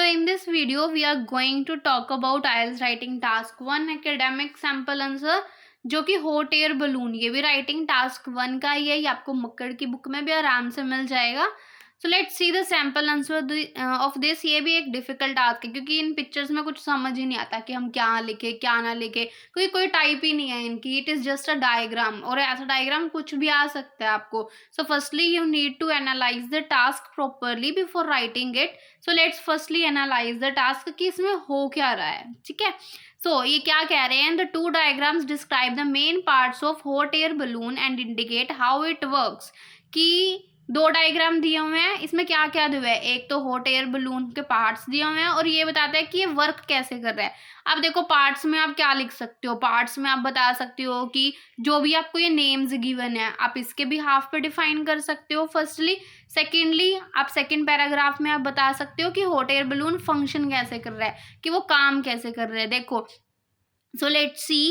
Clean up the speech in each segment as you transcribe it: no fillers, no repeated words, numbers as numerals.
in this video we are going to talk about IELTS writing task 1 academic sample answer जो कि hot air balloon, ये भी writing task 1 का ही है। ये आपको मक्कड़ की बुक में भी आराम से मिल जाएगा। सो let's see the sample answer of this. ये भी एक डिफिकल्ट टास्क है क्योंकि इन पिक्चर्स में कुछ समझ ही नहीं आता कि हम क्या लिखे क्या ना लिखे, क्योंकि कोई टाइप ही नहीं है इनकी। It is just a diagram, और ऐसा डायग्राम कुछ भी आ सकता है आपको। So firstly you need to analyse the task properly before writing it. So let's firstly analyse the task कि इसमें हो क्या रहा है। ठीक है, सो ये क्या कह रहे हैं, the two diagrams describe the main parts of hot air balloon and indicate how it works. कि दो डायग्राम दिए हुए हैं, इसमें क्या क्या दिया हुआ है, एक तो हॉट एयर बलून के पार्ट्स दिए हुए हैं और ये बताता है कि ये वर्क कैसे कर रहा है। अब देखो पार्ट्स में आप क्या लिख सकते हो, पार्ट्स में आप बता सकते हो कि जो भी आपको ये नेम्स गिवन है आप इसके भी हाफ पे डिफाइन कर सकते हो फर्स्टली। सेकेंडली आप सेकेंड पैराग्राफ में आप बता सकते हो कि हॉट एयर बलून फंक्शन कैसे कर रहा है, कि वो काम कैसे कर रहा है। देखो, so let's see.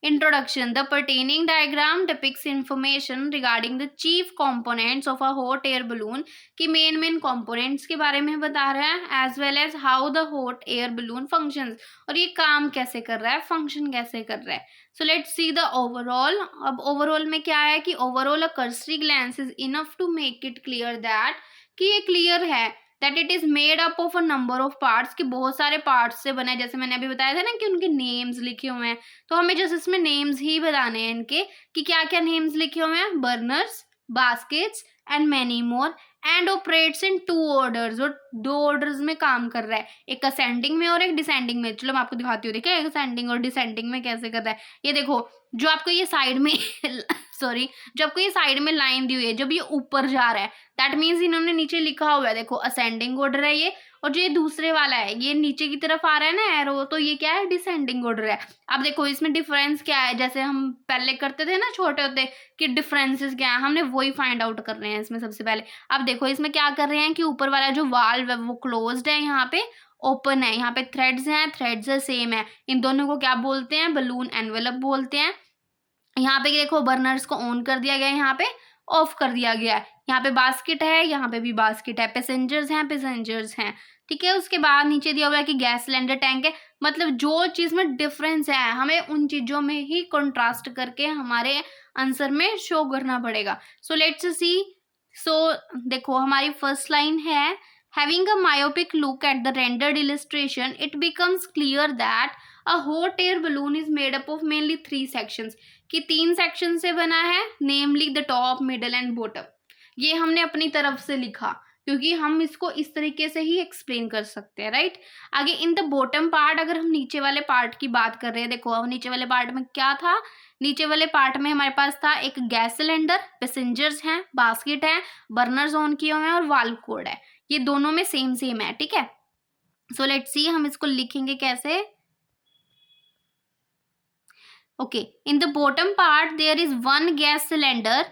Introduction. The pertaining diagram depicts information regarding the chief components of a hot air balloon कि main components के बारे में बता रहा है, as well as how the hot air balloon functions, और ये काम कैसे कर रहा है, function कैसे कर रहा है। So let's see the overall. अब overall में क्या है कि overall a cursory glance is enough to make it clear that कि ये clear है that it is made up of a number of parts, कि बहुत सारे पार्ट्स से बना है। जैसे मैंने अभी बताया था ना कि उनके नेम्स लिखे हुए हैं, तो हमें जैसे इसमें नेम्स ही बताने हैं इनके कि क्या क्या नेम्स लिखे हुए हैं, burners, baskets and many more, and operates in 2 orders, और 2 ऑर्डर्स में काम कर रहा है, एक असेंडिंग में और एक डिसेंडिंग में। चलो मैं आपको दिखाती हूँ, देखिए असेंडिंग और डिसेंडिंग में कैसे कर रहा है। ये देखो जो आपको ये साइड में सॉरी, जो आपको ये साइड में लाइन दी हुई है, जब ये ऊपर जा रहा है दैट मीन्स इन्होंने नीचे लिखा हुआ है, देखो असेंडिंग ऑर्डर है ये, और जो ये दूसरे वाला है ये नीचे की तरफ आ रहा है ना एरो, तो ये क्या है, डिसेंडिंग ऑर्डर है। अब देखो इसमें डिफरेंस क्या है, जैसे हम पहले करते थे ना छोटे होते कि डिफरेंसेस क्या है, हमने वही फाइंड आउट कर रहे हैं इसमें सबसे पहले। अब देखो इसमें क्या कर रहे हैं कि ऊपर वाला जो वाल्व है वो क्लोज्ड है, यहाँ पे ओपन है, यहाँ पे थ्रेड्स हैं, थ्रेड्स सेम है। इन दोनों को क्या बोलते हैं, बलून एनवेलप बोलते हैं। यहाँ पे देखो बर्नर्स को ऑन कर दिया गया है, यहाँ पे ऑफ कर दिया गया है, यहाँ पे बास्केट है, यहाँ पे भी बास्केट है, पैसेंजर्स हैं, पैसेंजर्स हैं। ठीक है, उसके बाद नीचे दिया हुआ है कि गैस सिलेंडर टैंक है। मतलब जो चीज में डिफरेंस है हमें उन चीजों में ही कंट्रास्ट करके हमारे आंसर में शो करना पड़ेगा। सो लेट्स सी। सो देखो हमारी फर्स्ट लाइन है, having a myopic look at the rendered illustration it becomes clear that a hot air balloon is made up of mainly 3 sections, कि 3 सेक्शन से बना है, namely the top, middle and bottom. ये हमने अपनी तरफ से लिखा क्योंकि हम इसको इस तरीके से ही एक्सप्लेन कर सकते हैं, राइट। आगे इन द बॉटम पार्ट, अगर हम नीचे वाले पार्ट की बात कर रहे हैं, देखो अब नीचे वाले पार्ट में क्या था, नीचे वाले पार्ट में हमारे पास था एक गैस सिलेंडर, पैसेंजर्स हैं, बास्केट है, बर्नर्स ऑन किए हुए हैं और वाल्व कोड है। ये दोनों में सेम सेम है, ठीक है। सो लेट्स सी हम इसको लिखेंगे कैसे। Okay, in the bottom part there is 1 gas cylinder,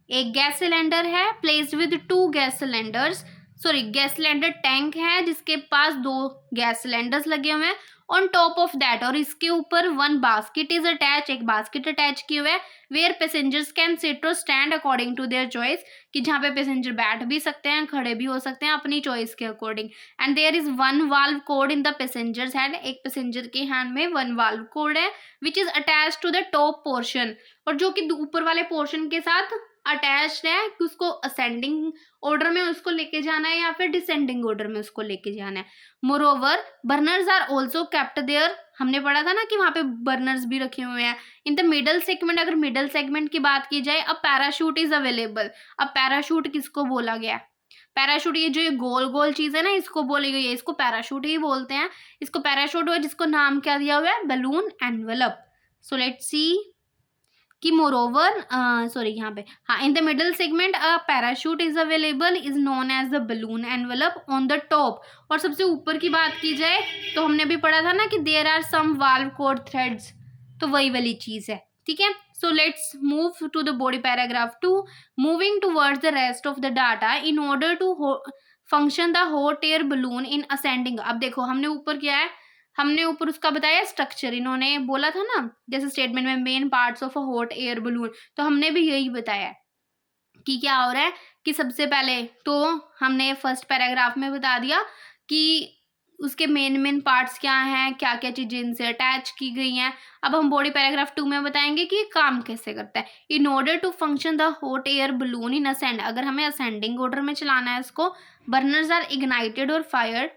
एक गैस सिलेंडर है placed with 2 gas cylinders, sorry gas cylinder tank है जिसके पास 2 गैस सिलेंडर्स लगे हुए हैं। ऑन टॉप ऑफ दैट, और इसके ऊपर 1 बास्केट इज अटैच, एक बास्केट अटैच किए हुए है, वेयर पैसेंजर्स कैन सिट और stand according to their choice, कि जहाँ पे पैसेंजर बैठ भी सकते हैं, खड़े भी हो सकते हैं अपनी चॉइस के according. And there is 1 valve cord in the passenger's hand, एक पैसेंजर के हैंड में 1 वाल्व कोड है which is attach to the top portion, और जो कि ऊपर वाले पोर्शन के साथ अटैच्ड है, कि उसको असेंडिंग ऑर्डर में उसको लेके जाना है या फिर डिसेंडिंग ऑर्डर में उसको लेके जाना है। Moreover burners are also kept there, हमने पढ़ा था ना कि वहां पे बर्नर्स भी रखे हुए हैं। इन द मिडल सेगमेंट, अगर मिडल सेगमेंट की बात की जाए, अब पैराशूट इज अवेलेबल। अब पैराशूट किसको बोला गया, पैराशूट ये जो ये गोल गोल चीज है ना इसको बोली गई है, इसको पैराशूट ही बोलते हैं। इसको पैराशूट हुआ जिसको नाम क्या दिया हुआ है, balloon envelope. So let's see कि मोरोवर सॉरी यहाँ पे हाँ, in the middle segment a parachute is available is known as the balloon envelope on the top. और सबसे ऊपर की बात की जाए तो हमने भी पढ़ा था ना कि there are some valve cord threads, तो वही वाली चीज है, ठीक है। So let's move to the body paragraph 2, moving towards the rest of the data in order to function the hot air balloon in ascending. अब देखो हमने ऊपर क्या है, हमने ऊपर उसका बताया स्ट्रक्चर, इन्होंने बोला था ना जैसे स्टेटमेंट में main parts of a hot air balloon, तो हमने भी यही बताया कि क्या हो रहा है कि सबसे पहले तो हमने फर्स्ट पैराग्राफ में बता दिया कि उसके मेन पार्ट्स क्या हैं, क्या-क्या चीज़ें इनसे अटैच की गई हैं। अब हम बॉडी पैराग्राफ 2 में बताएँगे कि ये काम कैसे करता है। In order to function the hot air balloon in ascend, अगर हमें असेंडिंग ऑर्डर में चलाना है इसको, बर्नर्स आर इग्नाइटेड और फायर्ड,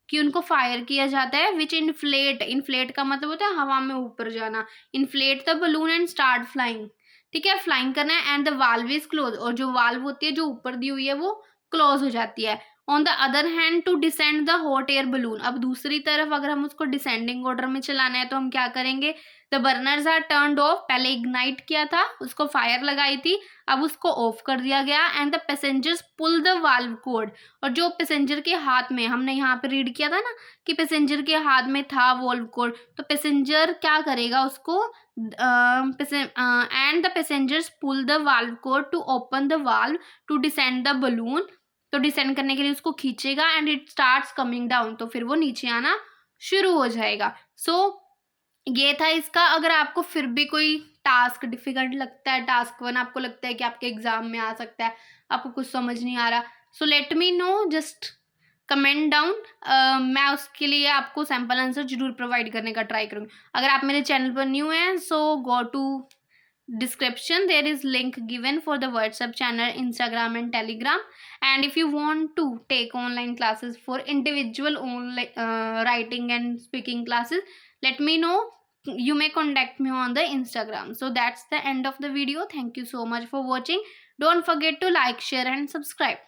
कि उनको फायर किया जाता है, विच इन्फ्लेट, इन्फ्लेट का मतलब होता है हवा में ऊपर जाना, inflate the balloon and start flying, ठीक है, फ्लाइंग करना है, and the valve is close, और जो वाल्व होती है जो ऊपर दी हुई है वो क्लोज हो जाती है। On the other hand to descend the hot air balloon, अब दूसरी तरफ अगर हम उसको डिसेंडिंग ऑर्डर में चलाना है तो हम क्या करेंगे, the burners are turned off, पहले इग्नाइट किया था, उसको फायर लगाई थी, अब उसको ऑफ कर दिया गया, and the passengers pull the valve cord, और जो पैसेंजर के हाथ में, हमने यहाँ पे रीड किया था ना कि पैसेंजर के हाथ में था वॉल्व कोड, तो पैसेंजर क्या करेगा उसको, and the passengers pull the valve cord to open the valve to descend the balloon, तो डिसेंड करने के लिए उसको खींचेगा, and it starts coming down, तो फिर वो नीचे आना शुरू हो जाएगा। ये था इसका। अगर आपको फिर भी कोई टास्क डिफिकल्ट लगता है, टास्क 1 आपको लगता है कि आपके एग्जाम में आ सकता है, आपको कुछ समझ नहीं आ रहा, so let me know, just comment down, मैं उसके लिए आपको सैम्पल आंसर जरूर प्रोवाइड करने का ट्राई करूँगी। अगर आप मेरे चैनल पर न्यू हैं so go to description, there is link given for the WhatsApp channel, Instagram and Telegram, and if you want to take online classes for individual online writing and speaking classes, let me know, you may contact me on the Instagram. So that's the end of the video. Thank you so much for watching. Don't forget to like, share and subscribe.